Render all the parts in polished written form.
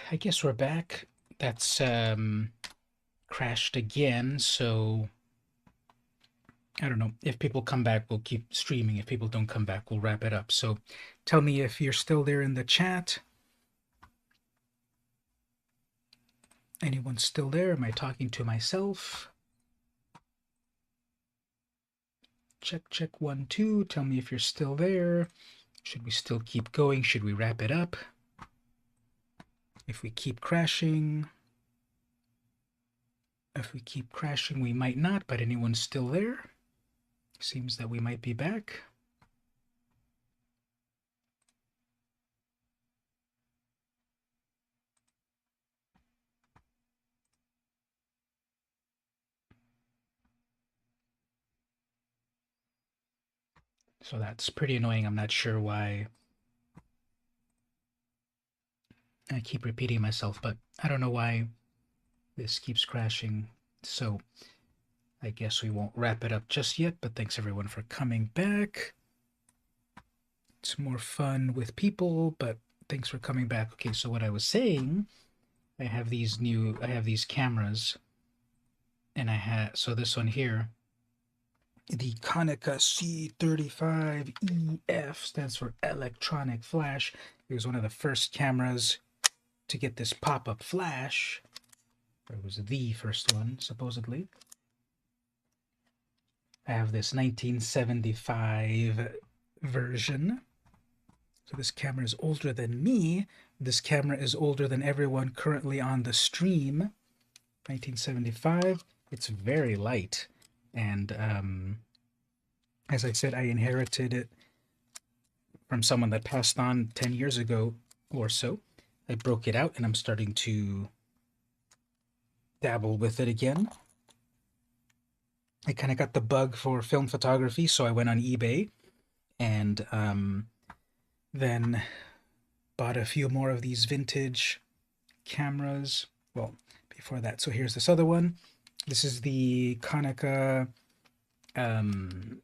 I guess we're back. That's crashed again, so I don't know. If people come back, we'll keep streaming. If people don't come back, we'll wrap it up. So tell me if you're still there in the chat. Anyone still there? Am I talking to myself? Check, check, 1, 2. Tell me if you're still there. Should we still keep going? Should we wrap it up? If we keep crashing, we might not, but anyone's still there? Seems that we might be back. So that's pretty annoying. I'm not sure why I keep repeating myself, but I don't know why this keeps crashing. So I guess we won't wrap it up just yet, but thanks everyone for coming back. It's more fun with people, but thanks for coming back. Okay, so what I was saying, I have these cameras, and so this one here, the Konica C35EF, stands for electronic flash. It was one of the first cameras to get this pop-up flash. It was the first one, supposedly. I have this 1975 version. So this camera is older than me. This camera is older than everyone currently on the stream. 1975. It's very light. And as I said, I inherited it from someone that passed on 10 years ago or so. I broke it out and I'm starting to dabble with it again. I kind of got the bug for film photography, so I went on eBay and then bought a few more of these vintage cameras. Well, before that, so here's this other one. This is the Konica AF3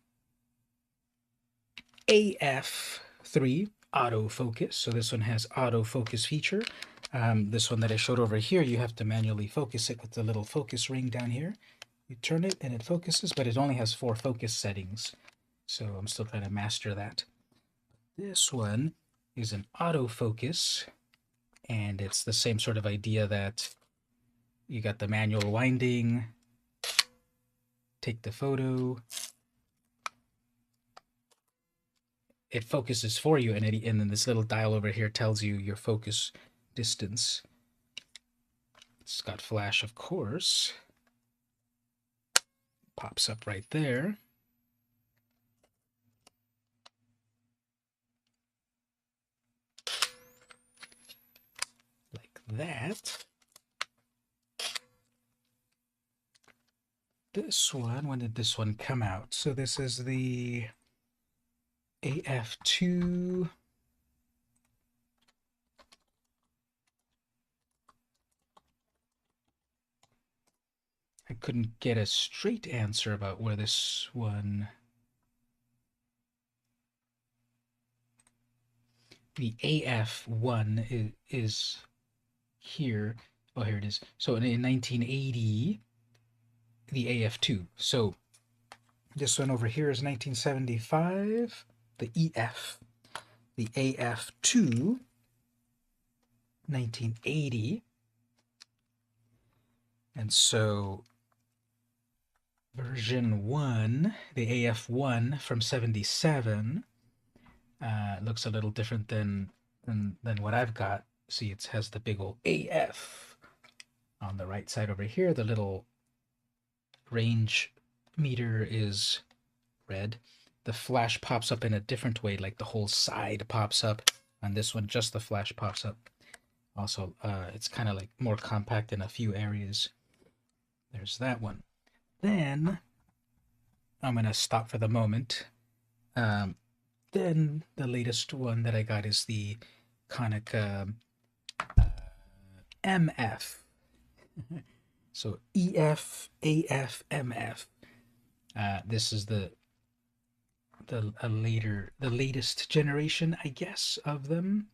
autofocus. So this one has autofocus feature. This one that I showed over here, you have to manually focus it with the little focus ring down here. You turn it and it focuses, but it only has 4 focus settings. So I'm still trying to master that. This one is an autofocus, and it's the same sort of idea that you got the manual winding, take the photo, it focuses for you, and then this little dial over here tells you your focus distance. It's got flash, of course. Pops up right there. Like that. This one, when did this one come out? So this is the AF2. I couldn't get a straight answer about where this one... The AF1 is here. Oh, here it is. So in 1980, the AF2. So this one over here is 1975, the EF. The AF2, 1980. And so version 1, the AF1 from 77, looks a little different than what I've got. See, it has the big old AF on the right side over here. The little range meter is red. The flash pops up in a different way, like the whole side pops up. On this one, just the flash pops up. Also, it's kind of like more compact in a few areas. There's that one. Then I'm going to stop for the moment. Then the latest one that I got is the Konica MF. So EF, AF, MF. This is the latest generation, I guess, of them.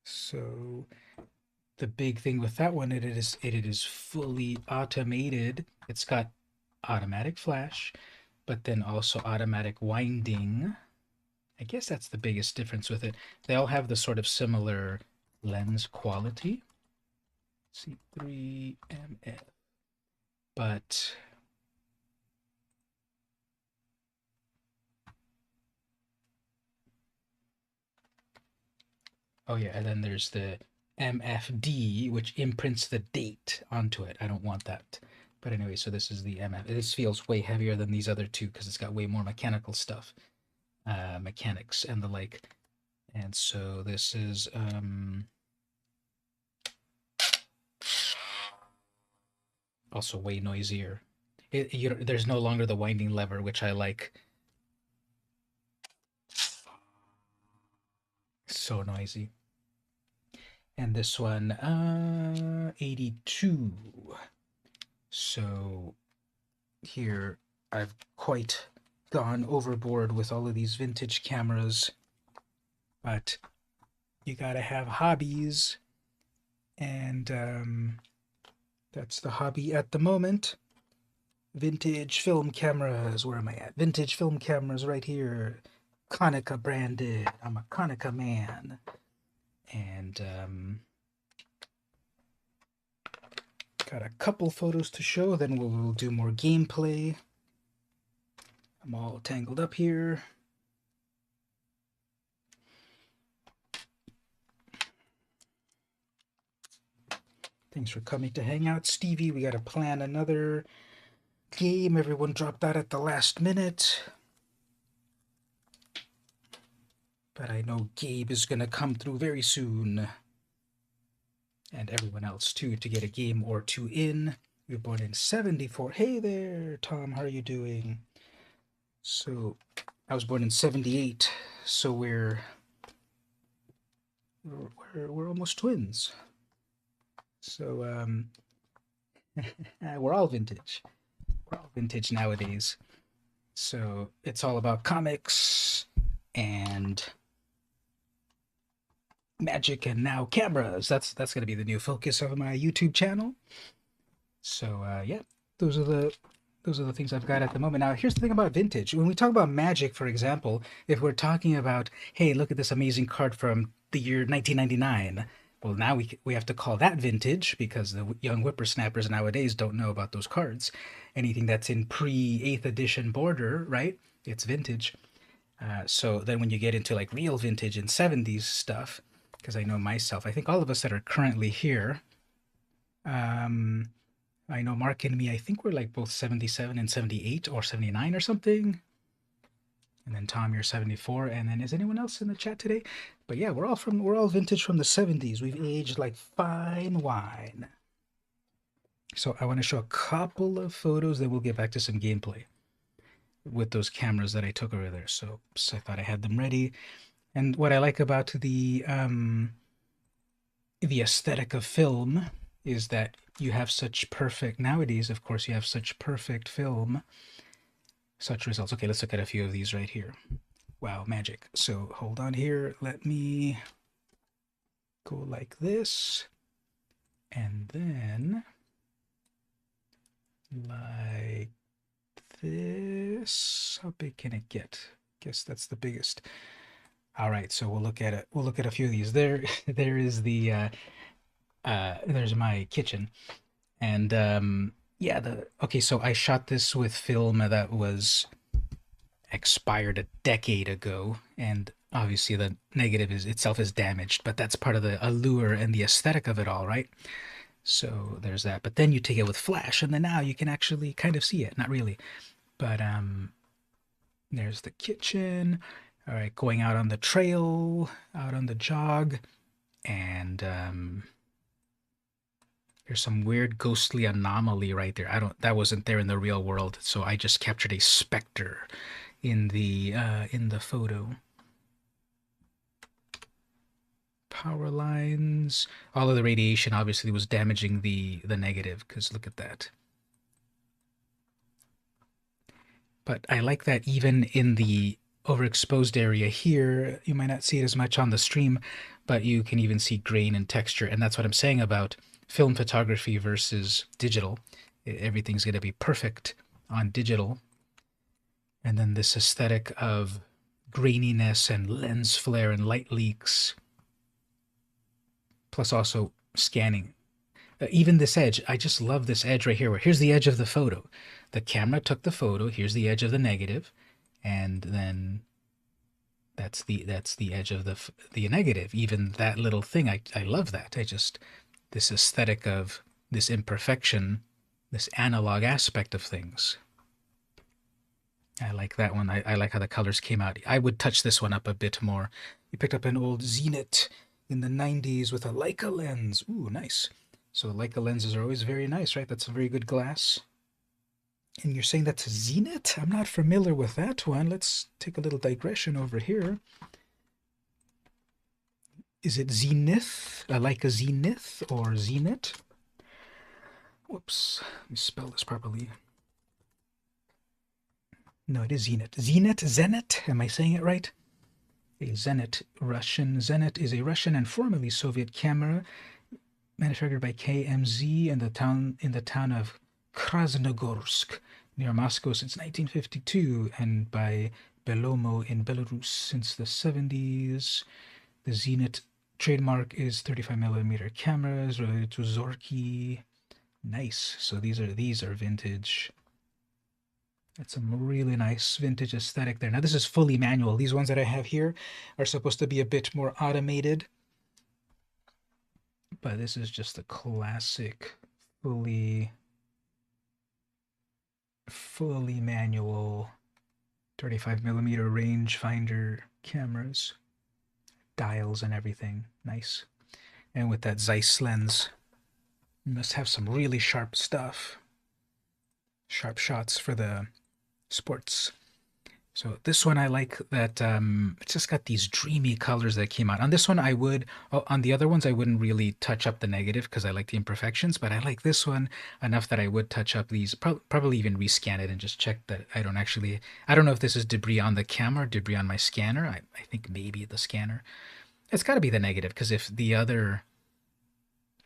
So the big thing with that one, it is fully automated. It's got automatic flash, but then also automatic winding. I guess that's the biggest difference with it. They all have the sort of similar lens quality. C3MF. But oh yeah, and then there's the MFD, which imprints the date onto it. I don't want that. But anyway, so this is the MF. This feels way heavier than these other two because it's got way more mechanical stuff, mechanics and the like. And so this is also way noisier. There's no longer the winding lever, which I like. So noisy. And this one, 82. So here I've quite gone overboard with all of these vintage cameras, but you gotta have hobbies, and that's the hobby at the moment. Vintage film cameras. Where am I at? Vintage film cameras right here. Konica branded. I'm a Konica man. And got a couple photos to show, then we'll do more gameplay. I'm all tangled up here. Thanks for coming to hang out, Stevie. We got to plan another game. Everyone dropped out at the last minute. But I know Gabe is going to come through very soon. And everyone else, too, to get a game or two in. You were born in 74. Hey there, Tom. How are you doing? So, I was born in 78. So we're almost twins. So, we're all vintage. We're all vintage nowadays. So it's all about comics and magic and now cameras. That's going to be the new focus of my YouTube channel. So yeah, those are the things I've got at the moment. Now, here's the thing about vintage. When we talk about magic, for example, if we're talking about, hey, look at this amazing card from the year 1999. Well, now we have to call that vintage because the young whippersnappers nowadays don't know about those cards. Anything that's in pre-8th edition border, right? It's vintage. So then when you get into like real vintage and 70s stuff, because I know myself, I think all of us that are currently here, I know Mark and me, I think we're like both 77 and 78 or 79 or something. And then Tom, you're 74. And then is anyone else in the chat today? But yeah, we're all vintage from the 70s. We've aged like fine wine. So I want to show a couple of photos, then we'll get back to some gameplay with those cameras that I took over there. So I thought I had them ready. And what I like about the aesthetic of film is that you have such perfect, nowadays, of course, you have such perfect film, such results. Okay, let's look at a few of these right here. Wow, magic. So hold on here. Let me go like this. And then like this. How big can it get? Guess that's the biggest. All right, so we'll look at it. We'll look at a few of these. There is the there's my kitchen. And yeah, okay, so I shot this with film that was expired a decade ago, and obviously the negative itself is damaged, but that's part of the allure and the aesthetic of it all, right? So there's that. But then you take it with flash, and then now you can actually kind of see it. Not really, but there's the kitchen. All right, going out on the trail, out on the jog, and there's some weird ghostly anomaly right there. That wasn't there in the real world, so I just captured a specter in the photo. Power lines. All of the radiation obviously was damaging the negative, because look at that. But I like that even in the overexposed area here. You might not see it as much on the stream, but you can even see grain and texture. And that's what I'm saying about film photography versus digital. Everything's going to be perfect on digital. And then this aesthetic of graininess and lens flare and light leaks, plus also scanning. Even this edge, I just love this edge right here. Where here's the edge of the photo. The camera took the photo. Here's the edge of the negative, and then that's the edge of the negative. Even that little thing, I love that. This aesthetic of this imperfection, this analog aspect of things. I like that one. I like how the colors came out. I would touch this one up a bit more. You picked up an old Zenit in the 90s with a Leica lens. Ooh, nice. So Leica lenses are always very nice, right? That's a very good glass. And you're saying that's a Zenit? I'm not familiar with that one. Let's take a little digression over here. Is it Zenith? Leica Zenith or Zenit? Whoops. Let me spell this properly. No, it is Zenit. Zenit? Am I saying it right? A Zenit, Russian. Zenit is a Russian and formerly Soviet camera manufactured by KMZ in the town of Krasnogorsk near Moscow since 1952 and by Belomo in Belarus since the 70s. The Zenit trademark is 35mm cameras related to Zorky. Nice. So these are vintage. That's some really nice vintage aesthetic there. Now this is fully manual. These ones that I have here are supposed to be a bit more automated. But this is just a classic, fully manual 35mm rangefinder cameras, dials and everything. Nice. And with that Zeiss lens, you must have some really sharp stuff. Sharp shots for the sports. So this one I like that it's just got these dreamy colors that came out. On this one I would, on the other ones I wouldn't really touch up the negative because I like the imperfections, but I like this one enough that I would touch up these, probably even rescan it and just check that I don't know if this is debris on the camera or debris on my scanner. I think maybe the scanner. It's got to be the negative because if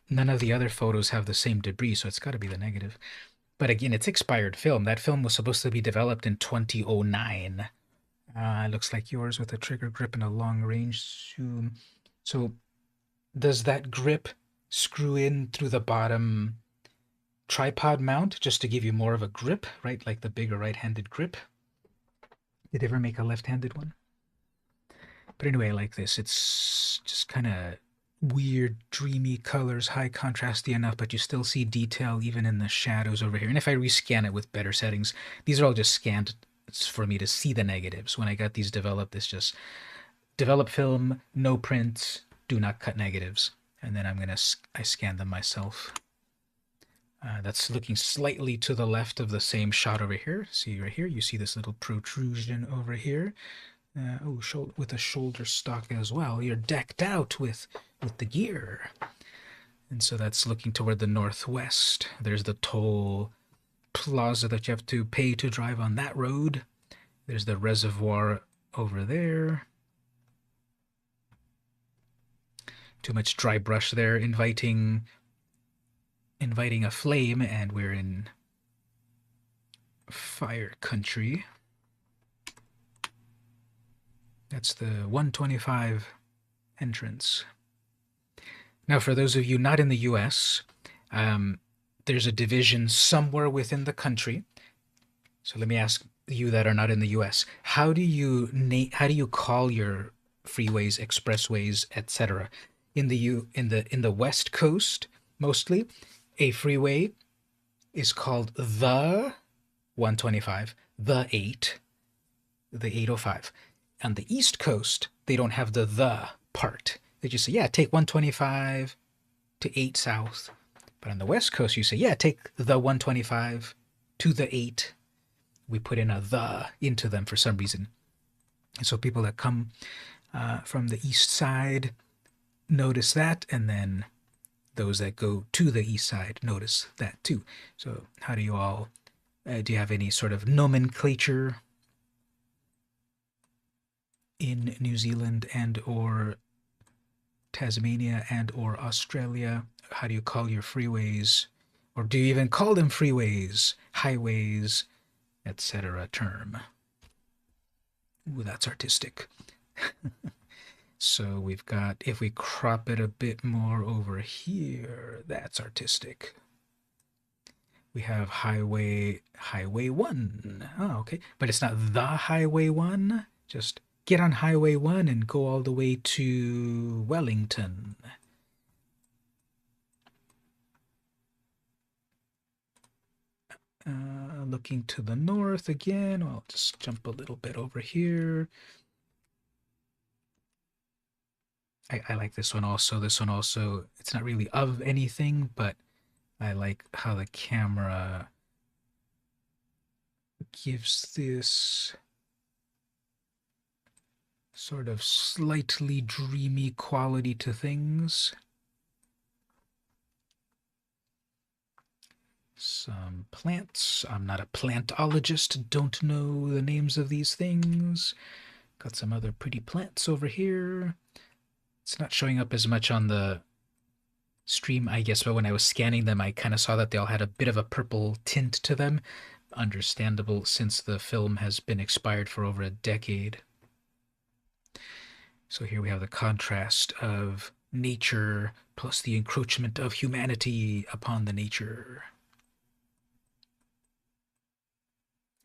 none of the other photos have the same debris, so it's got to be the negative. But again, it's expired film. That film was supposed to be developed in 2009. Looks like yours with a trigger grip and a long range zoom. So does that grip screw in through the bottom tripod mount just to give you more of a grip, right? Like the bigger right-handed grip? Did they ever make a left-handed one? But anyway, I like this. It's just kind of weird, dreamy colors, high contrasty enough, but you still see detail even in the shadows over here. And if I rescan it with better settings, these are all just scanned for me to see the negatives. When I got these developed, it's just develop film, no prints, do not cut negatives. And then I scan them myself. That's looking slightly to the left of the same shot over here. See right here, you see this little protrusion over here. With a shoulder stock as well. You're decked out with the gear. And so that's looking toward the northwest. There's the toll plaza that you have to pay to drive on that road. There's the reservoir over there. Too much dry brush there, inviting a flame, and we're in fire country. That's the 125 entrance. Now, for those of you not in the US, there's a division somewhere within the country. So let me ask you that are not in the US, how do you call your freeways, expressways, etc.? In the West Coast, mostly, a freeway is called the 125, the 8, the 805. On the East Coast, they don't have the part. They just say, yeah, take 125 to 8 south. But on the West Coast, you say, yeah, take the 125 to the 8. We put in a the into them for some reason. And so people that come from the east side notice that, and then those that go to the east side notice that too. So how do you all, do you have any sort of nomenclature? in New Zealand and or Tasmania and or Australia? How do you call your freeways? Or do you even call them freeways, highways, etc. term? Ooh, that's artistic. So we've got, if we crop it a bit more over here, that's artistic. We have highway 1. Oh, okay. But it's not the highway 1. Just get on highway 1 and go all the way to Wellington. Looking to the north again. I'll just jump a little bit over here. I like this one also. This one also, it's not really of anything, but I like how the camera gives this sort of slightly dreamy quality to things. Some plants. I'm not a plantologist, don't know the names of these things. Got some other pretty plants over here. It's not showing up as much on the stream, I guess, but when I was scanning them, I kind of saw that they all had a bit of a purple tint to them. Understandable since the film has been expired for over a decade. So here we have the contrast of nature plus the encroachment of humanity upon the nature.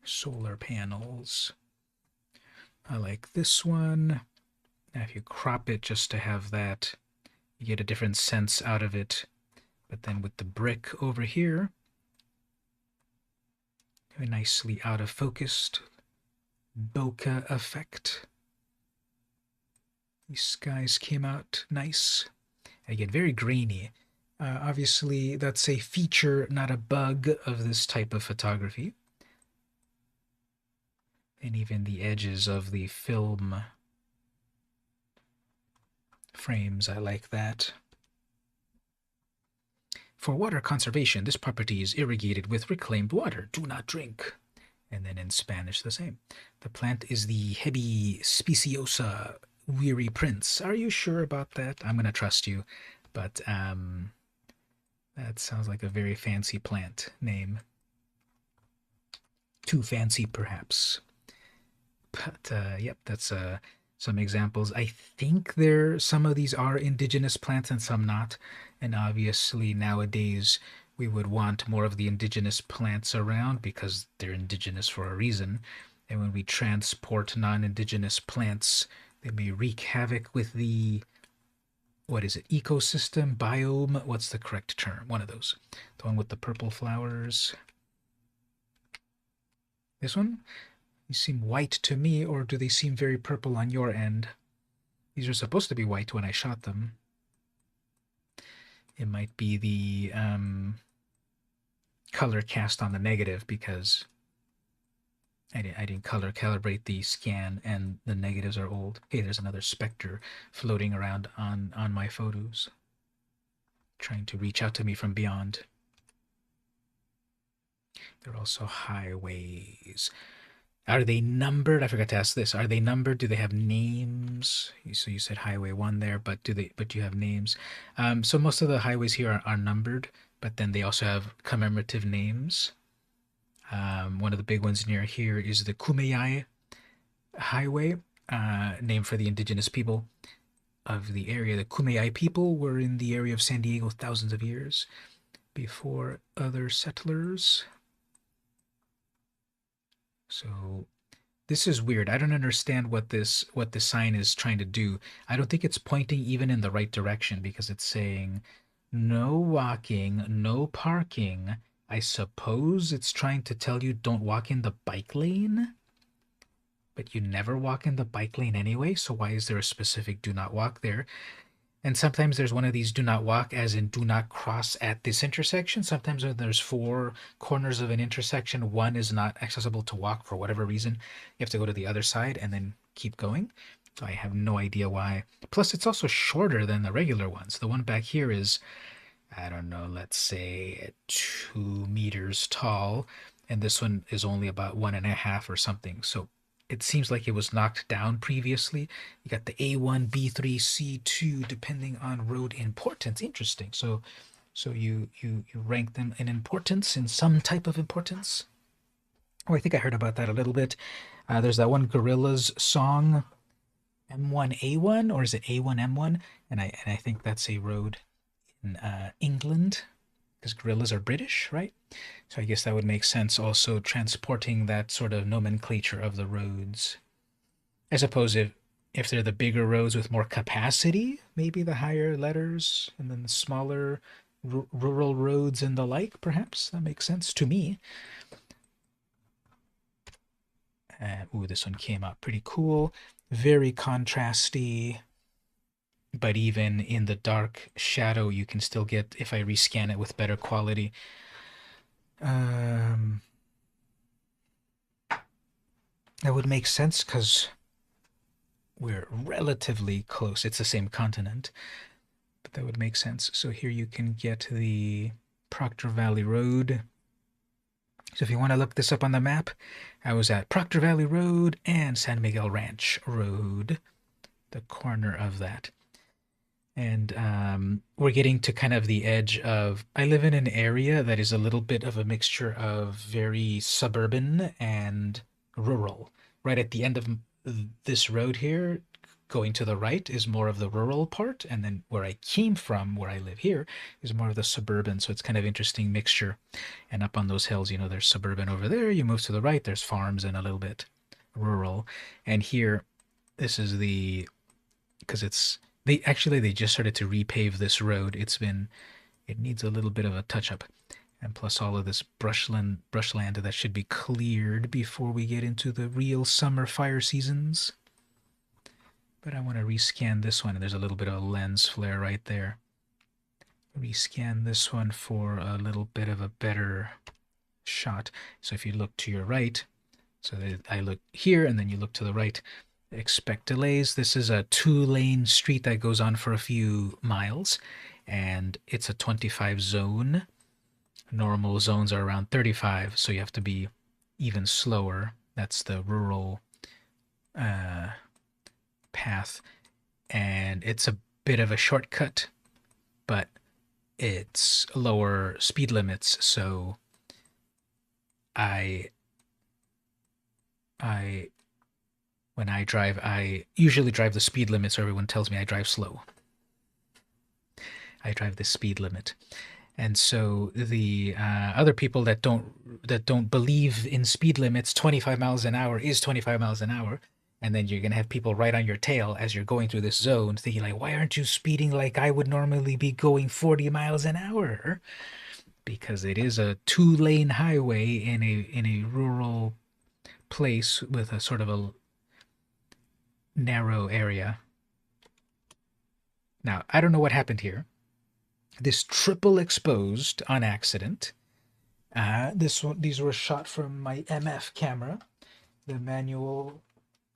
Solar panels. I like this one. Now if you crop it just to have that, you get a different sense out of it. But then with the brick over here, very nicely out of focused bokeh effect. These skies came out nice. Again, very grainy. Obviously, that's a feature, not a bug of this type of photography. And even the edges of the film frames, I like that. For water conservation, this property is irrigated with reclaimed water. Do not drink. And then in Spanish, the same. The plant is the Hebe speciosa weary prince. Are you sure about that? I'm going to trust you. But that sounds like a very fancy plant name. Too fancy, perhaps. But yep, that's some examples. I think some of these are indigenous plants and some not. And obviously nowadays we would want more of the indigenous plants around because they're indigenous for a reason. And when we transport non-indigenous plants, they may wreak havoc with the, what is it, ecosystem, biome? What's the correct term? One of those. The one with the purple flowers. This one? These seem white to me, or do they seem very purple on your end? These are supposed to be white when I shot them. It might be the color cast on the negative because I didn't color calibrate the scan and the negatives are old. Hey, there's another specter floating around on my photos, trying to reach out to me from beyond. They're also highways. Are they numbered? I forgot to ask this. Are they numbered? Do they have names? So you said Highway 1 there, but do you have names? So most of the highways here are numbered, but then they also have commemorative names. One of the big ones near here is the Kumeyaay Highway, named for the indigenous people of the area. The Kumeyaay people were in the area of San Diego thousands of years before other settlers. So this is weird. I don't understand what this sign is trying to do. I don't think it's pointing even in the right direction because it's saying no walking, no parking. I suppose it's trying to tell you don't walk in the bike lane, but you never walk in the bike lane anyway, so why is there a specific do not walk there? And sometimes there's one of these do not walk as in do not cross at this intersection. Sometimes when there's 4 corners of an intersection, one is not accessible to walk for whatever reason. You have to go to the other side and then keep going. So I have no idea why. Plus, it's also shorter than the regular ones. The one back here is, I don't know, let's say 2 meters tall. And this one is only about 1.5 or something. So it seems like it was knocked down previously. You got the A1, B3, C2, depending on road importance. Interesting. So you rank them in importance, in some type of importance. Oh, I think I heard about that a little bit. There's that one Gorillaz song, M1A1, or is it A1M1? And I think that's a road in England, because Gorillaz are British, right? So I guess that would make sense also transporting that sort of nomenclature of the roads. I suppose if they're the bigger roads with more capacity, maybe the higher letters, and then the smaller rural roads and the like, perhaps that makes sense to me. Ooh, this one came out pretty cool. Very contrasty, but even in the dark shadow, you can still get, if I rescan it with better quality. Um, that would make sense because we're relatively close. It's the same continent, but that would make sense. So here you can get the Proctor Valley Road. So if you want to look this up on the map, I was at Proctor Valley Road and San Miguel Ranch Road, the corner of that. And we're getting to kind of the edge of, I live in an area that is a little bit of a mixture of very suburban and rural. Right at the end of this road here, going to the right is more of the rural part, and then where I came from, where I live here, is more of the suburban. So it's kind of interesting mixture. And up on those hills, there's suburban over there. You move to the right, there's farms and a little bit rural. And here, this is because they just started to repave this road. It needs a little bit of a touch up. And plus all of this brushland that should be cleared before we get into the real summer fire seasons. But I want to rescan this one, and there's a little bit of a lens flare right there. Rescan this one for a little bit of a better shot. So if you look to your right, so I look here and then you look to the right, expect delays. This is a 2-lane street that goes on for a few miles, and it's a 25 zone. Normal zones are around 35, so you have to be even slower. That's the rural path, and it's a bit of a shortcut, but it's lower speed limits, so I when I drive, I usually drive the speed limit, so everyone tells me I drive slow. I drive the speed limit. And so the other people that don't believe in speed limits, 25 miles an hour is 25 miles an hour. And then you're going to have people right on your tail as you're going through this zone thinking like, why aren't you speeding like I would normally be going 40 miles an hour? Because it is a 2-lane highway in a rural place with a sort of a narrow area. Now, I don't know what happened here. This triple exposed on accident. These were shot from my MF camera. The manual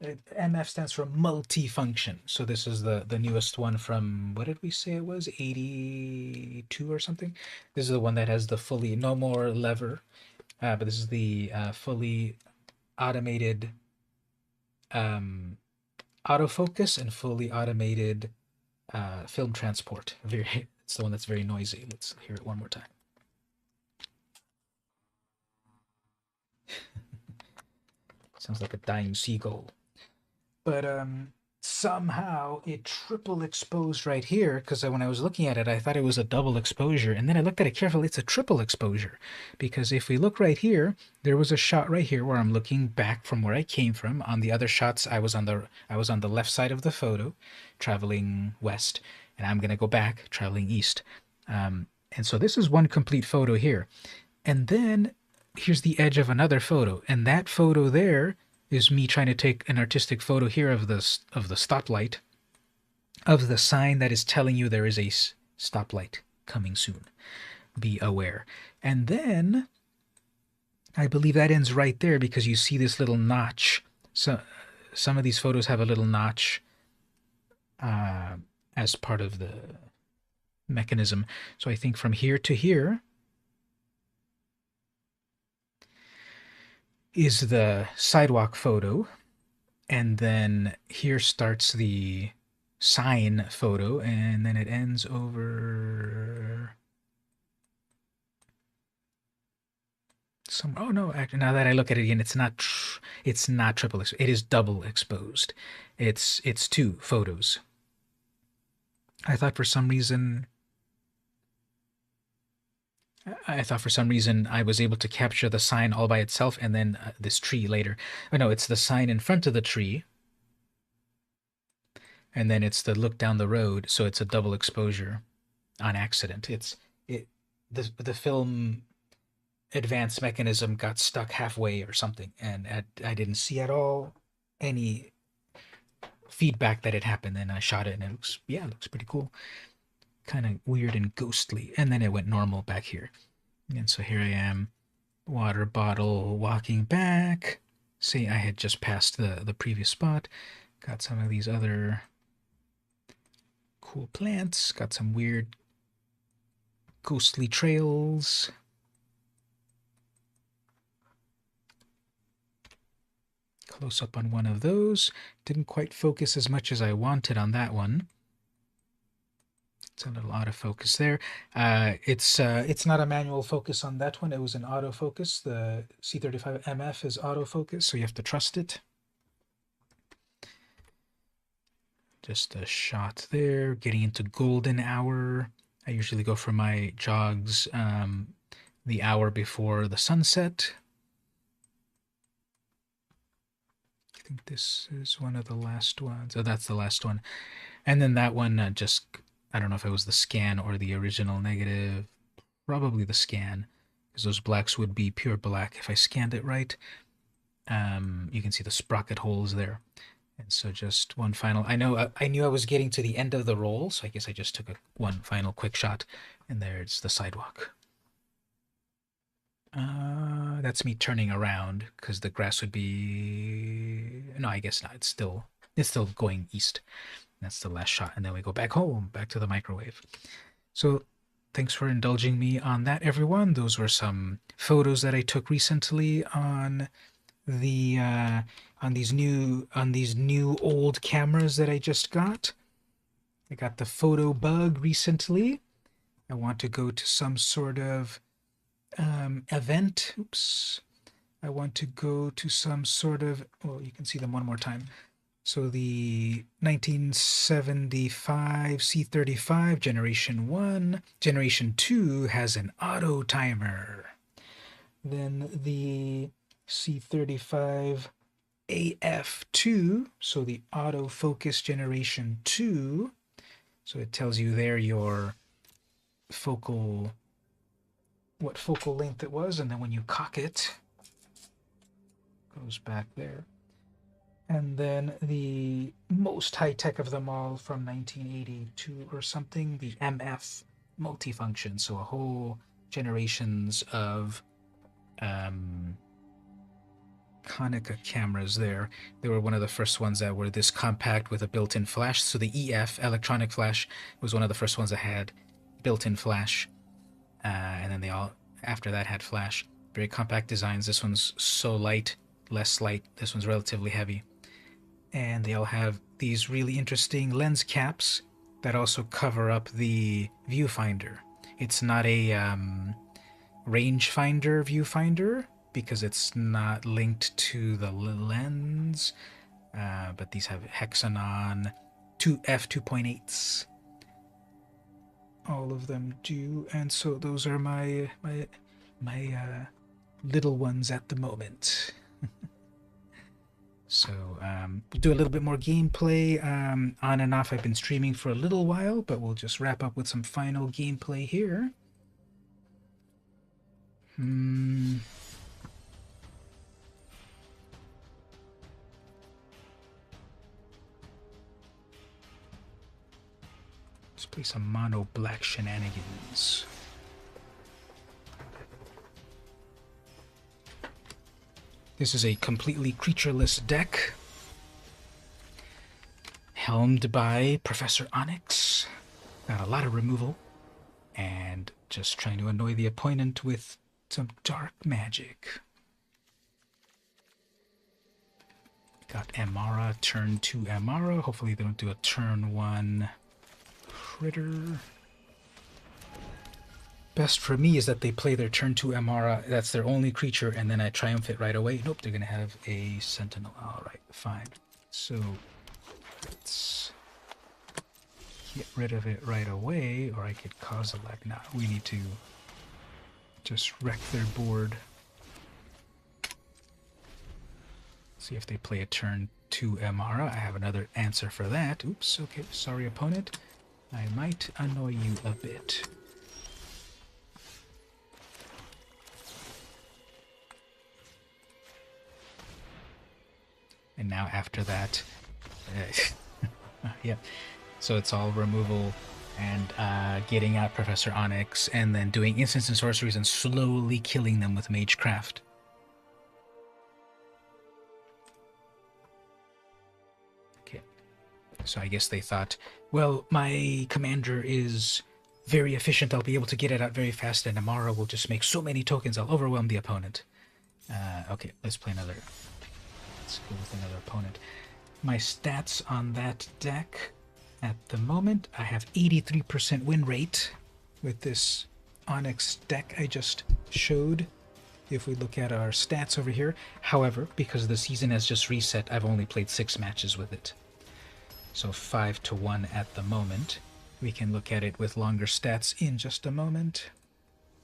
MF stands for multifunction. So this is the newest one from, what did we say it was? 82 or something. This is the one that has the fully, no more lever, but this is the fully automated autofocus and fully automated film transport. It's the one that's very noisy. Let's hear it one more time. Sounds like a dying seagull. But somehow it triple exposed right here, because when I was looking at it, I thought it was a double exposure, and then I looked at it carefully. It's a triple exposure, because if we look right here, there was a shot right here where I'm looking back from where I came from. On the other shots, I was on the left side of the photo, traveling west, and I'm gonna go back traveling east. And so this is one complete photo here, and then here's the edge of another photo, and that photo there is me trying to take an artistic photo here of the stoplight, of the sign that is telling you there is a stoplight coming soon. Be aware. And then I believe that ends right there, because you see this little notch. So some of these photos have a little notch as part of the mechanism. So I think from here to here is the sidewalk photo. And then here starts the sign photo, and then it ends over some. Oh no, actually, now that I look at it again, it's not triple exposed. It is double exposed. It's two photos. I thought for some reason I thought for some reason I was able to capture the sign all by itself and then this tree later. Oh no, it's the sign in front of the tree, and then it's the look down the road, so it's a double exposure on accident. It the film advanced mechanism got stuck halfway or something, and I didn't see at all any feedback that it happened. And I shot it, and it looks, yeah, it looks pretty cool, kind of weird and ghostly. And then it went normal back here, and so here I am, water bottle, walking back. See, I had just passed the previous spot. Got some of these other cool plants. Got some weird ghostly trails. Close up on one of those. Didn't quite focus as much as I wanted on that one. It's a little autofocus there. It's not a manual focus on that one. It was an autofocus. The C35 MF is autofocus, so you have to trust it. Just a shot there. Getting into golden hour. I usually go for my jogs the hour before the sunset. I think this is one of the last ones. Oh, that's the last one. And then that one just, I don't know if it was the scan or the original negative. Probably the scan, because those blacks would be pure black if I scanned it right. You can see the sprocket holes there. And so just one final, I knew I was getting to the end of the roll, so I guess I just took one final quick shot, and there's the sidewalk. That's me turning around because the grass would be, no, I guess not. It's still going east. That's the last shot, and then we go back home, back to the microwave. So thanks for indulging me on that, everyone. Those were some photos that I took recently on the on these new old cameras that I just got. I got the photo bug recently. I want to go to some sort of event. Oops. I want to go to some sort of, oh, you can see them one more time. So the 1975 C35 Generation 1. Generation 2 has an auto timer. Then the C35 AF2, so the autofocus Generation 2. So it tells you there your focal, what focal length it was, and then when you cock it, goes back there. And then the most high-tech of them all from 1982 or something, the MF multifunction. So a whole generations of Konica cameras there. They were one of the first ones that were this compact with a built-in flash. So the EF, electronic flash, was one of the first ones that had built-in flash. And then they all, after that, had flash. Very compact designs. This one's so light, less light. This one's relatively heavy. And they all have these really interesting lens caps that also cover up the viewfinder. It's not a rangefinder viewfinder because it's not linked to the lens, but these have Hexanon f2.8s. All of them do, and so those are my little ones at the moment. So we'll do a little bit more gameplay on and off. I've been streaming for a little while, but we'll just wrap up with some final gameplay here. Let's play some mono black shenanigans. This is a completely creatureless deck, helmed by Professor Onyx. Got a lot of removal, and just trying to annoy the opponent with some dark magic. Got Amara, turn 2 Amara. Hopefully they don't do a turn 1 critter. Best for me is that they play their turn 2 Amara. That's their only creature, and then I triumph it right away. Nope, they're going to have a Sentinel. Alright, fine. So, let's get rid of it right away, or I could cause a lag. Now, we need to just wreck their board. See if they play a turn 2 Amara. I have another answer for that. Oops, okay, sorry opponent. I might annoy you a bit. And now after that, yeah, so it's all removal and getting out Professor Onyx and then doing instants and sorceries and slowly killing them with Magecraft. Okay, so I guess they thought, well, my commander is very efficient, I'll be able to get it out very fast, and Amara will just make so many tokens, I'll overwhelm the opponent. Okay, let's play another. Let's go with another opponent. My stats on that deck at the moment, I have 83% win rate with this Onyx deck I just showed. If we look at our stats over here, however, because the season has just reset, I've only played 6 matches with it. So 5-1 at the moment. We can look at it with longer stats in just a moment.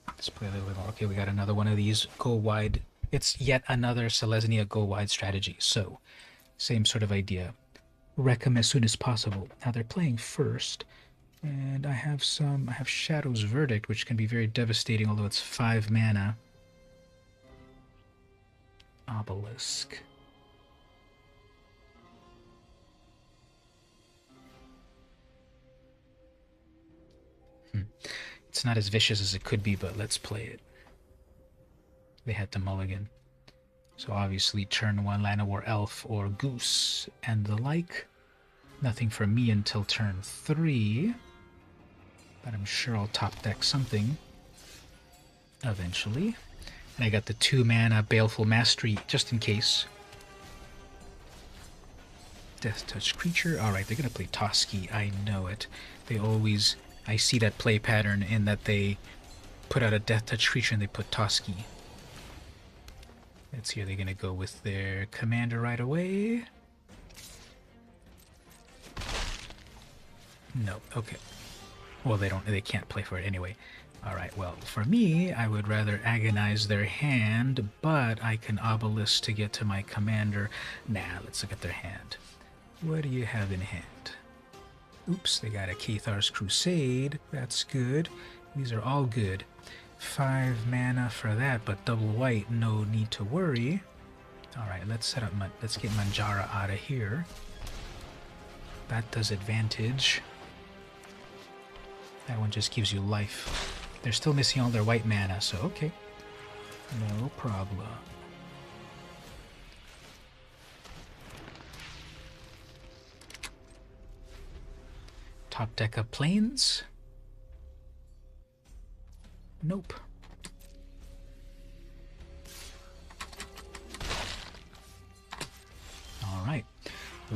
Let's play a little bit more. Okay, we got another one of these go wide. It's yet another Selesnya go wide strategy. So, same sort of idea. Wreck them as soon as possible. Now they're playing first, and I have Shadow's Verdict, which can be very devastating, although it's 5 mana. Obelisk. It's not as vicious as it could be, but let's play it. They had to mulligan. So obviously turn 1 Llanowar Elf or Goose and the like. Nothing for me until turn 3. But I'm sure I'll top deck something eventually. And I got the 2 mana Baleful Mastery just in case. Death Touch creature. Alright, they're going to play Toski. I know it. They always... I see that play pattern in that they put out a Death Touch creature and they put Toski. Let's see, are they going to go with their commander right away? No, okay. Well, they can't play for it anyway. Alright, well, for me, I would rather agonize their hand, but I can obelisk to get to my commander. Nah, let's look at their hand. What do you have in hand? Oops, they got a Cathar's Crusade. That's good. These are all good. 5 mana for that, but double white, no need to worry. Alright, let's set up let's get Manjara out of here. That does advantage. That one just gives you life. They're still missing all their white mana, so okay. No problem. Top deck of planes? Nope. Alright.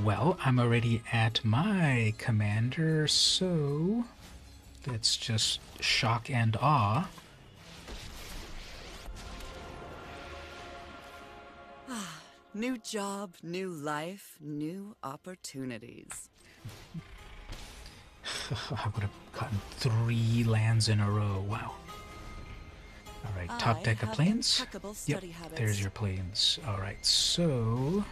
Well, I'm already at my commander, so let's just shock and awe. New job, new life, new opportunities. I would have gotten 3 lands in a row. Wow. Alright, top deck of planes. Yep, there's your planes. Alright, so...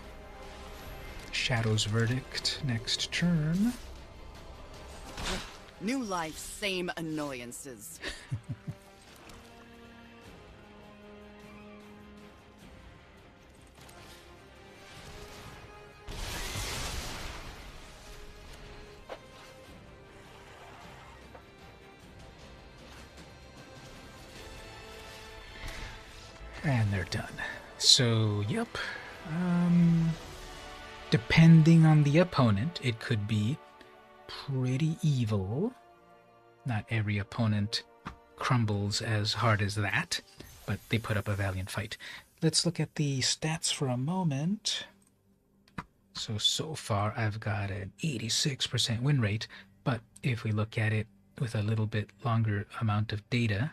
Shadow's Verdict next turn. New life, same annoyances. And they're done. So, yep. Depending on the opponent, it could be pretty evil. Not every opponent crumbles as hard as that, but they put up a valiant fight. Let's look at the stats for a moment. So far I've got an 86% win rate, but if we look at it with a little bit longer amount of data,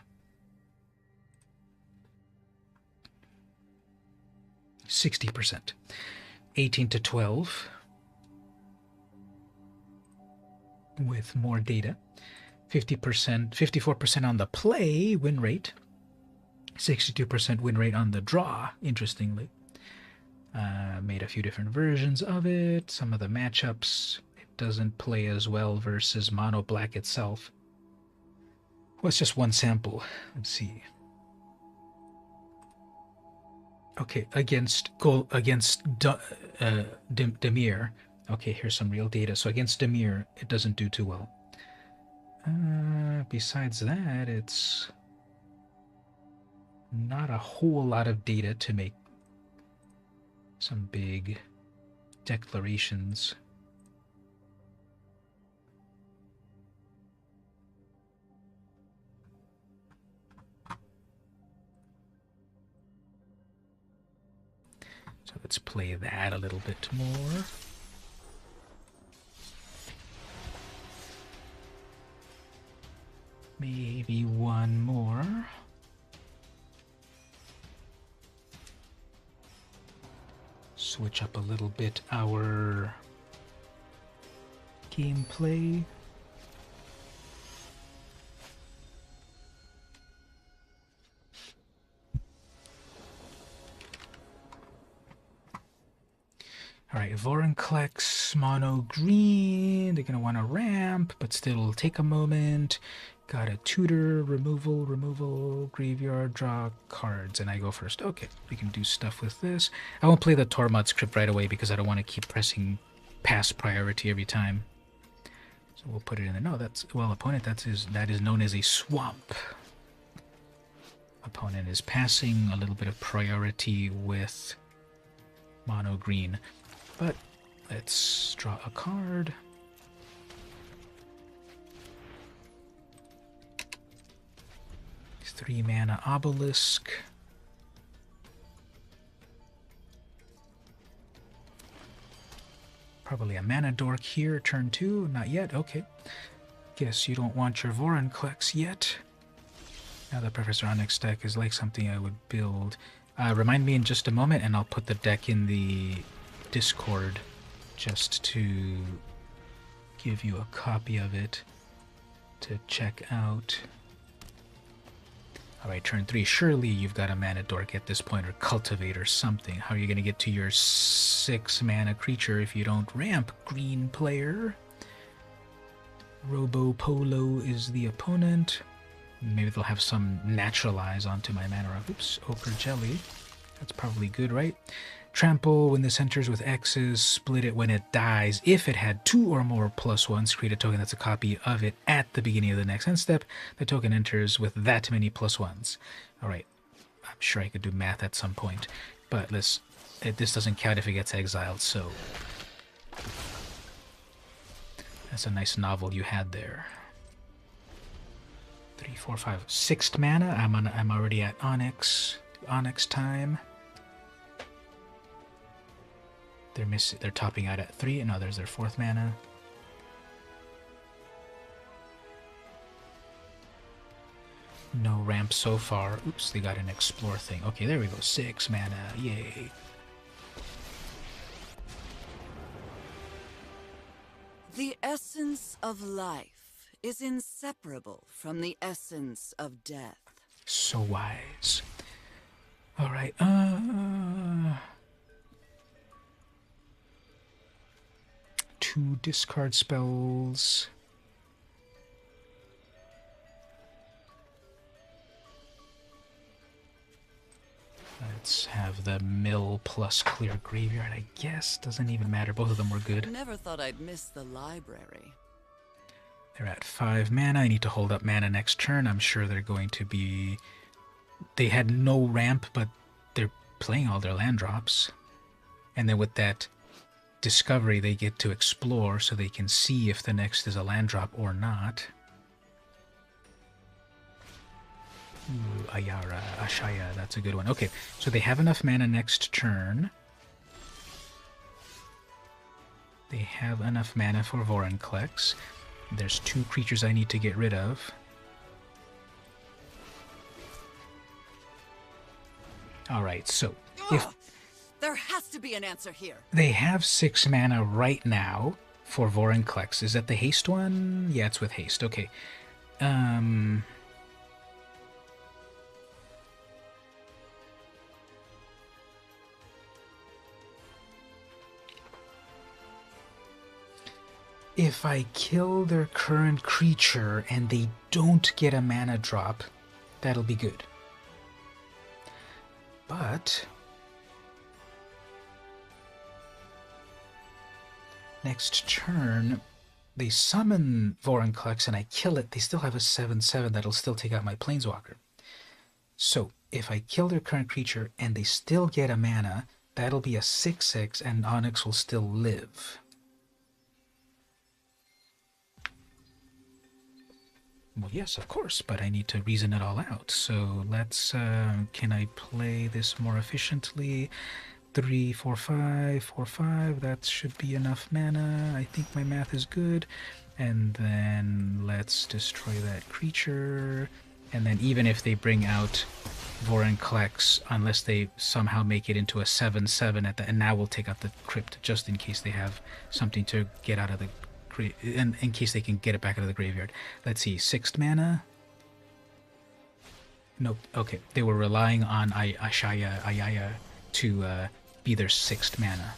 60%. 18 to 12 with more data. 50%, 54% on the play win rate. 62% win rate on the draw, interestingly. Made a few different versions of it. Some of the matchups, it doesn't play as well versus mono black itself. Well, it's just one sample. Let's see. Okay, against Demir. Okay, here's some real data. So against Demir, it doesn't do too well. Besides that, it's not a whole lot of data to make some big declarations. So let's play that a little bit more. Maybe one more. Switch up a little bit our gameplay. All right, Vorinclex, mono green. They're going to want to ramp, but still take a moment. Got a tutor, removal, graveyard, draw cards, and I go first. Okay, we can do stuff with this. I won't play the Tormod script right away because I don't want to keep pressing pass priority every time. So we'll put it in there. No, that's, well, opponent, that is known as a swamp. Opponent is passing a little bit of priority with mono green. But let's draw a card. Three mana obelisk. Probably a mana dork here, turn 2. Not yet, okay. Guess you don't want your Vorinclex yet. Now the Professor Onyx deck is like something I would build. Remind me in just a moment and I'll put the deck in the Discord just to give you a copy of it to check out. Alright, turn 3. Surely you've got a mana dork at this point, or cultivate or something. How are you going to get to your 6 mana creature if you don't ramp, green player? Robo Polo is the opponent. Maybe they'll have some naturalize onto my mana. Oops, Ochre Jelly. That's probably good, right? Trample, when this enters with X's, split it when it dies. If it had 2 or more +1s, create a token that's a copy of it at the beginning of the next end step. The token enters with that many +1s. Alright, I'm sure I could do math at some point, but this doesn't count if it gets exiled, so that's a nice novel you had there. 3, 4, 5, 6th mana. I'm already at Onyx. Onyx time. They're topping out at 3, and now there's their 4th mana. No ramp so far. Oops, they got an explore thing. Okay, there we go. 6 mana. Yay. The essence of life is inseparable from the essence of death. So wise. Alright, 2 discard spells. Let's have the mill plus clear graveyard, I guess. Doesn't even matter. Both of them were good. Never thought I'd miss the library. They're at 5 mana. I need to hold up mana next turn. I'm sure they're going to be... They had no ramp, but they're playing all their land drops. And then with that discovery, they get to explore so they can see if the next is a land drop or not. Ooh, Ayara, Ashaya, that's a good one. Okay, so they have enough mana next turn They have enough mana for Vorinclex. There's 2 creatures I need to get rid of. Alright, so if there has to be an answer here. they have 6 mana right now for Vorinclex. Is that the haste one? Yeah, it's with haste. Okay. If I kill their current creature and they don't get a mana drop, that'll be good. But next turn, they summon Vorinclex and I kill it, they still have a 7/7 that'll still take out my Planeswalker. So if I kill their current creature and they still get a mana, that'll be a 6/6 and Onyx will still live. Well, yes, of course, but I need to reason it all out. So let's, can I play this more efficiently? 3, 4, 5, 4, 5, that should be enough mana. I think my math is good. And then let's destroy that creature. And then even if they bring out Vorinclex, unless they somehow make it into a 7/7 at the, and now we'll take out the crypt just in case they have something to get out of the, in case they can get it back out of the graveyard. Let's see, 6th mana? Nope. Okay, they were relying on Ayaya to be their 6th mana.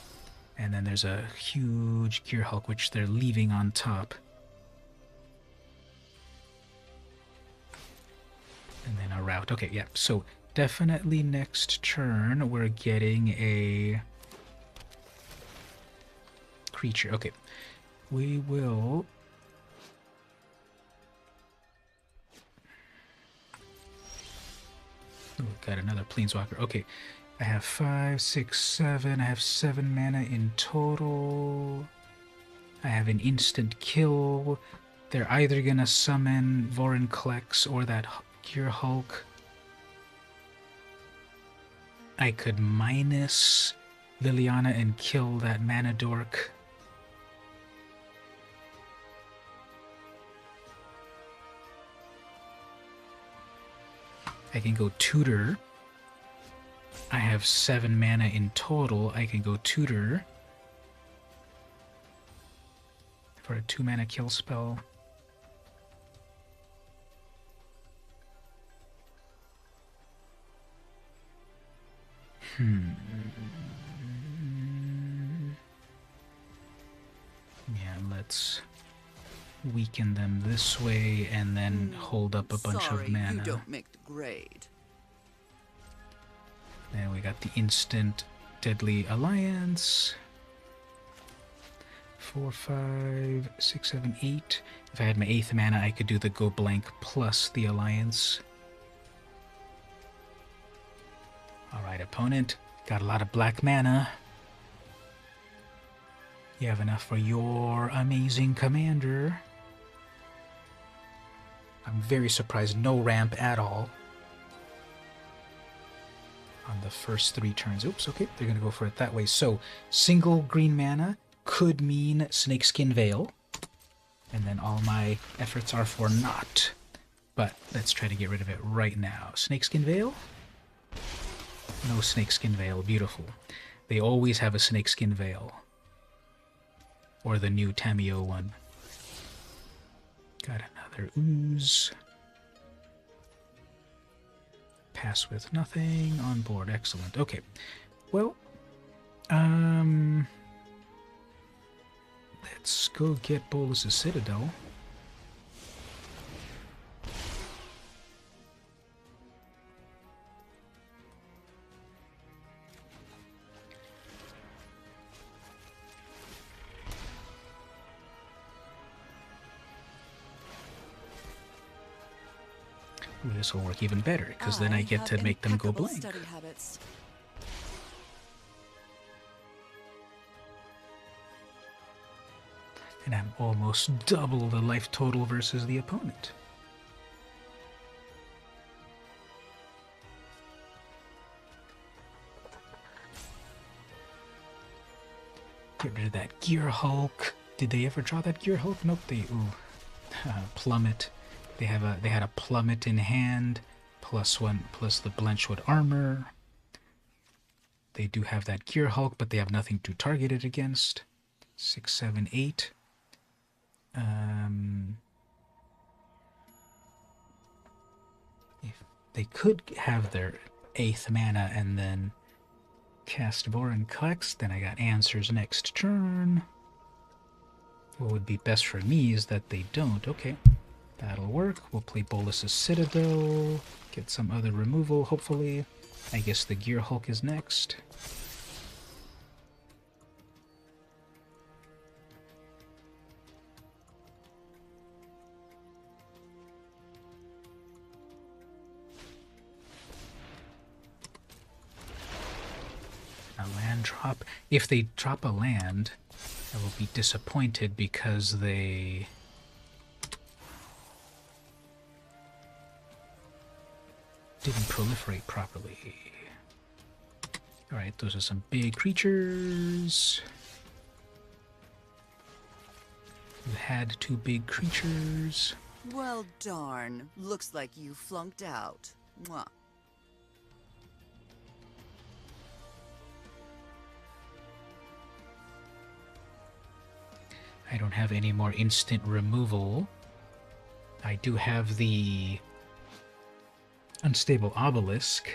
And then there's a huge Gear Hulk, which they're leaving on top. And then a route. Okay, yeah, so definitely next turn we're getting a creature. Okay, we will... Oh, got another Planeswalker. Okay, I have 5, 6, 7. I have 7 mana in total. I have an instant kill. They're either gonna summon Vorinclex or that Gear Hulk. I could minus Liliana and kill that Mana Dork. I can go Tutor. I have 7 mana in total. I can go Tutor for a 2 mana kill spell. Yeah, let's weaken them this way and then hold up a bunch of mana. You don't make the grade. Then we got the instant Deadly Alliance. 4, 5, 6, 7, 8. If I had my 8th mana, I could do the Go Blank plus the Alliance. Alright, opponent. Got a lot of black mana. You have enough for your amazing commander. I'm very surprised. No ramp at all on the first 3 turns. Oops, okay, they're going to go for it that way. So, single green mana could mean Snakeskin Veil. And then all my efforts are for naught. But let's try to get rid of it right now. Snakeskin Veil? No Snakeskin Veil. Beautiful. They always have a Snakeskin Veil. Or the new Tameo one. Got another Ooze. Pass with nothing. On board. Excellent. Okay. Well, let's go get Bolus's Citadel. Ooh, this will work even better, because then I get to make them go blank. And I'm almost double the life total versus the opponent. Get rid of that Gear Hulk. Did they ever draw that Gear Hulk? Nope. They plummet. They had a plummet in hand, +1 plus the Blanchwood armor. They do have that Gear Hulk, but they have nothing to target it against. 6, 7, 8. If they could have their 8th mana and then cast Vorinclex, then I got answers next turn. What would be best for me is that they don't. Okay, that'll work. We'll play Bolus's Citadel, get some other removal, hopefully. I guess the Gear Hulk is next. A land drop. If they drop a land, I will be disappointed because they... didn't proliferate properly. Alright, those are some big creatures. You had 2 big creatures. Well, darn. Looks like you flunked out. Mwah. I don't have any more instant removal. I do have the Unstable Obelisk.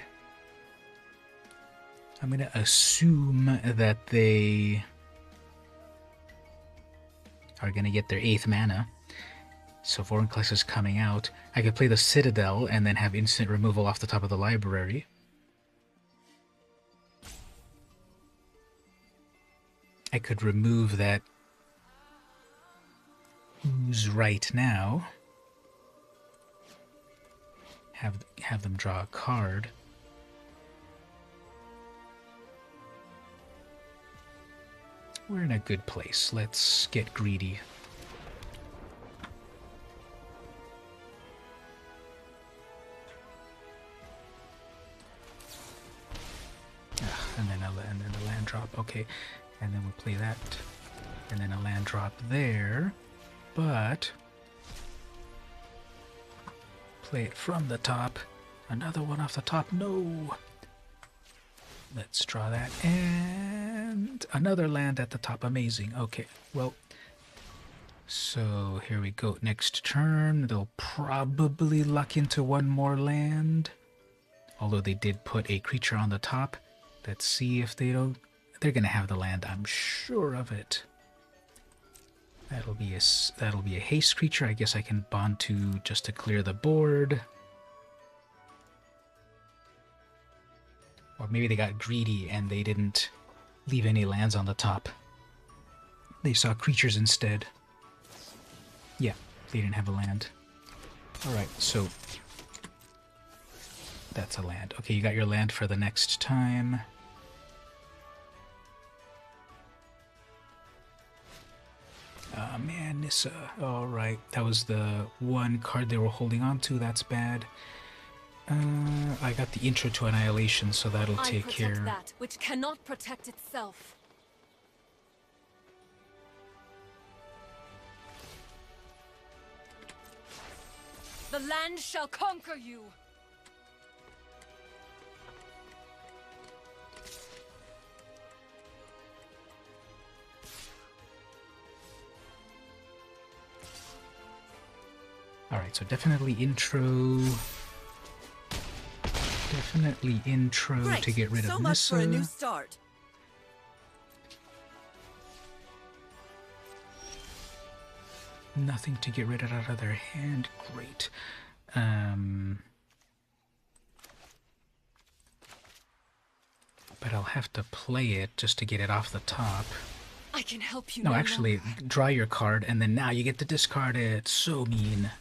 I'm going to assume that they are going to get their 8th mana. So Vorinclex is coming out. I could play the Citadel and then have instant removal off the top of the library. I could remove that Ooze right now. Have them draw a card. We're in a good place. Let's get greedy. And then a land drop. Okay, and then we'll play that, and then a land drop there. But play it from the top. Another one off the top. No. Let's draw that. And another land at the top. Amazing. Okay. Well, so here we go. Next turn, they'll probably luck into one more land. Although they did put a creature on the top. Let's see if they don't. They're going to have the land. I'm sure of it. That'll be a haste creature. I guess I can bond to just to clear the board. Or maybe they got greedy and they didn't leave any lands on the top. They saw creatures instead. Yeah, they didn't have a land. Alright, so that's a land. Okay, you got your land for the next time. Man, Nissa. Alright, that was the one card they were holding on to. That's bad. I got the Intro to Annihilation, so that'll take care. That which cannot protect itself. The land shall conquer you. Alright, so definitely intro. Definitely intro Great. to get rid So of much Nissa. for a new start. Nothing to get rid of out of their hand. Great. But I'll have to play it just to get it off the top. I can help you. No, actually, draw your card, and then now you get to discard it. So mean.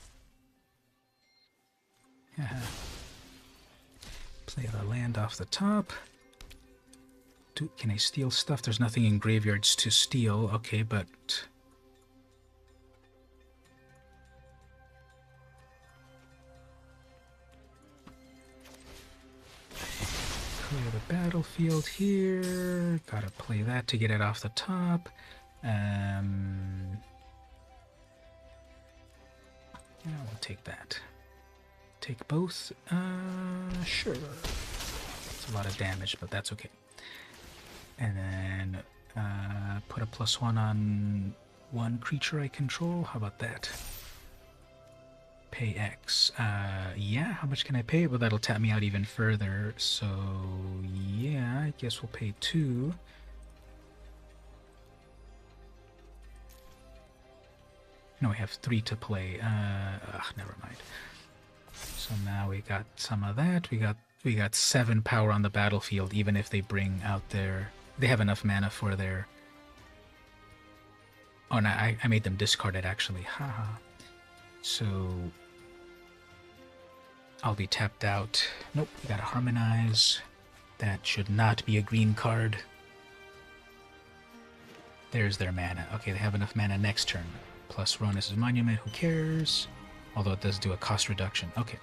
Play the land off the top. Can I steal stuff? There's nothing in graveyards to steal. Okay, but... clear the battlefield here. Gotta play that to get it off the top. Yeah, we'll take that. Take both. Sure. It's a lot of damage, but that's okay. And then put a +1 on one creature I control. How about that? Pay X. Yeah, how much can I pay? Well, that'll tap me out even further. So, yeah, I guess we'll pay 2. No, we have 3 to play. Never mind. So now we got some of that. We got 7 power on the battlefield, even if they bring out their... They have enough mana for their... Oh, no, I made them discard it, actually. Haha. So... I'll be tapped out. Nope, we gotta harmonize. That should not be a green card. There's their mana. Okay, they have enough mana next turn. Plus Ronus' Monument, who cares? Although it does do a cost reduction. Okay,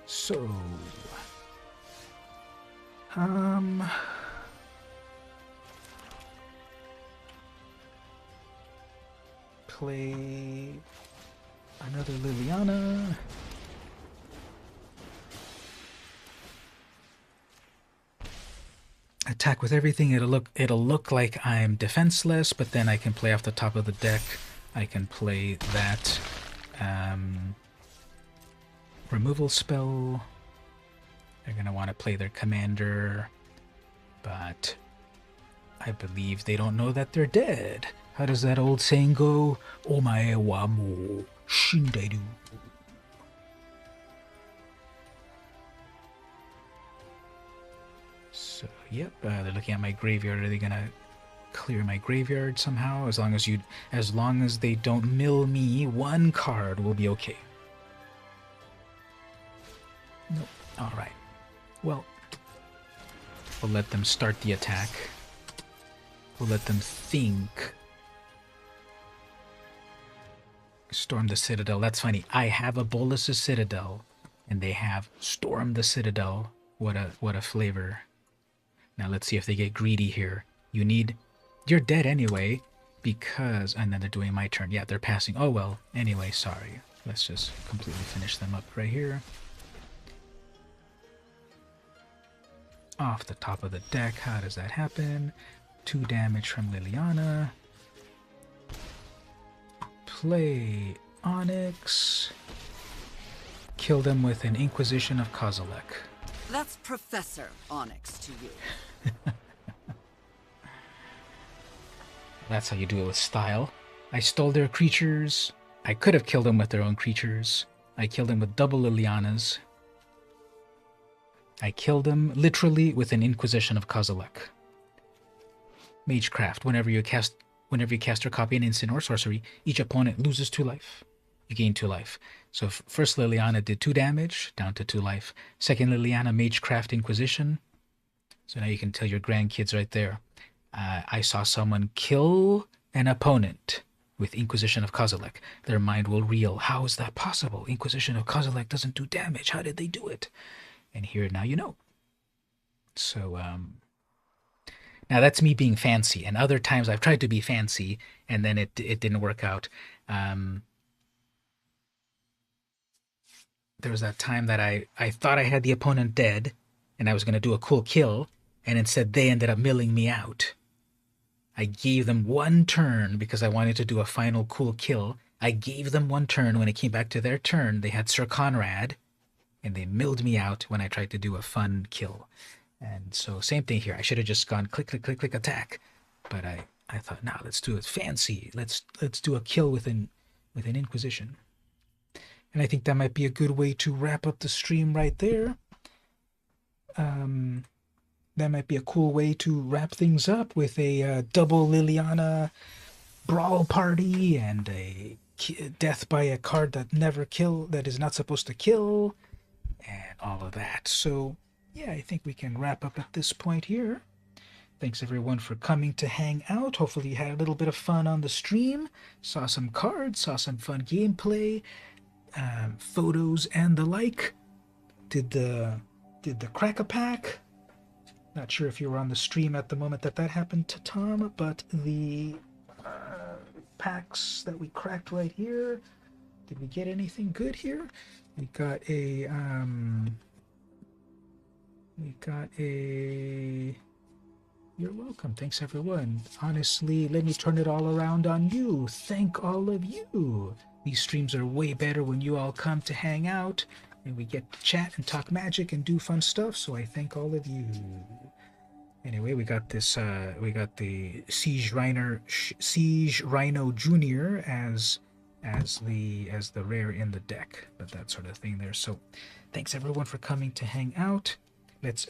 so... Play... another Liliana. Attack with everything. It'll look like I'm defenseless, but then I can play off the top of the deck. I can play that removal spell. They're gonna want to play their commander, but I believe they don't know that they're dead. How does that old saying go? Omae wa mo shinderu. So, yep, they're looking at my graveyard. Are they gonna clear my graveyard somehow? As long as they don't mill me, 1 card will be okay. Nope. All right. Well, we'll let them start the attack. We'll let them think. Storm the Citadel. That's funny. I have a Bolas' Citadel, and they have Storm the Citadel. What a flavor. Now let's see if they get greedy here. You're dead anyway, because... And then they're doing my turn. Yeah, they're passing. Oh well. Anyway, sorry. Let's just completely finish them up right here. Off the top of the deck. How does that happen? 2 damage from Liliana. Play Onyx. Kill them with an Inquisition of Kozilek. That's Professor Onyx to you. That's how you do it with style. I stole their creatures. I could have killed them with their own creatures. I killed them with double Lilianas. I killed them literally with an Inquisition of Kozilek. Magecraft. Whenever you cast or copy an instant or sorcery, each opponent loses 2 life. You gain 2 life. So first Liliana did 2 damage, down to 2 life. Second Liliana, Magecraft Inquisition. So now you can tell your grandkids right there. I saw someone kill an opponent with Inquisition of Kozilek. Their mind will reel. How is that possible? Inquisition of Kozilek doesn't do damage. How did they do it? And here, now you know. So, now that's me being fancy. And other times I've tried to be fancy, and then it didn't work out. There was that time that I thought I had the opponent dead, and I was going to do a cool kill, and instead they ended up milling me out. I gave them 1 turn because I wanted to do a final cool kill. I gave them 1 turn. When it came back to their turn, they had Sir Conrad, and they milled me out when I tried to do a fun kill. And so same thing here. I should have just gone click, click, click, click, attack. But I thought, nah, let's do it fancy. Let's do a kill with an Inquisition. And I think that might be a good way to wrap up the stream right there. That might be a cool way to wrap things up with a double Liliana brawl party and a death by a card that is not supposed to kill, and all of that. So yeah, I think we can wrap up at this point here. Thanks everyone for coming to hang out. Hopefully you had a little bit of fun on the stream, saw some cards, saw some fun gameplay, photos and the like. Did the crack-a-pack. Not sure if you were on the stream at the moment that that happened to Tom, but the packs that we cracked right here, did we get anything good here? We got a you're welcome. Thanks, everyone. Honestly, let me turn it all around on you. Thank all of you. These streams are way better when you all come to hang out and we get to chat and talk magic and do fun stuff, so I thank all of you. Anyway, we got this, we got the Siege Rhino Jr. as the rare in the deck, but that sort of thing there. So thanks everyone for coming to hang out. Let's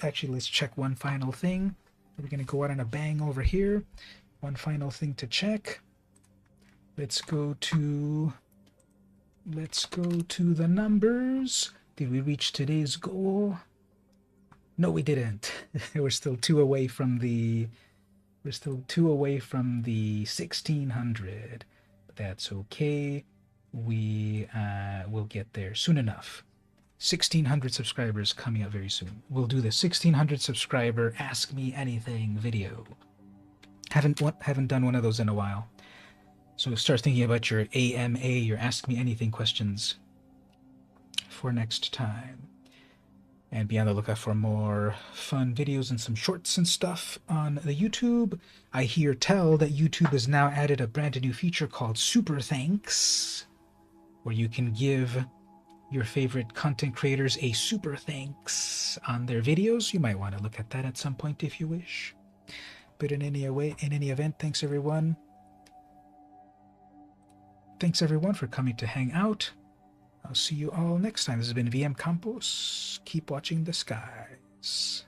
check one final thing. We're going to go out on a bang over here. One final thing to check. Let's go to the numbers. Did we reach today's goal? No, we didn't. We're still two away from the 1600. But that's okay. We will get there soon enough. 1600 subscribers coming up very soon. We'll do the 1600 subscriber Ask Me Anything video. Haven't done one of those in a while. So start thinking about your AMA, your Ask Me Anything questions for next time. And be on the lookout for more fun videos and some shorts and stuff on the YouTube. I hear tell that YouTube has now added a brand new feature called Super Thanks, where you can give your favorite content creators a super thanks on their videos. You might want to look at that at some point if you wish. But in any event, thanks everyone. Thanks everyone for coming to hang out. I'll see you all next time. This has been VM Campos. Keep watching the skies.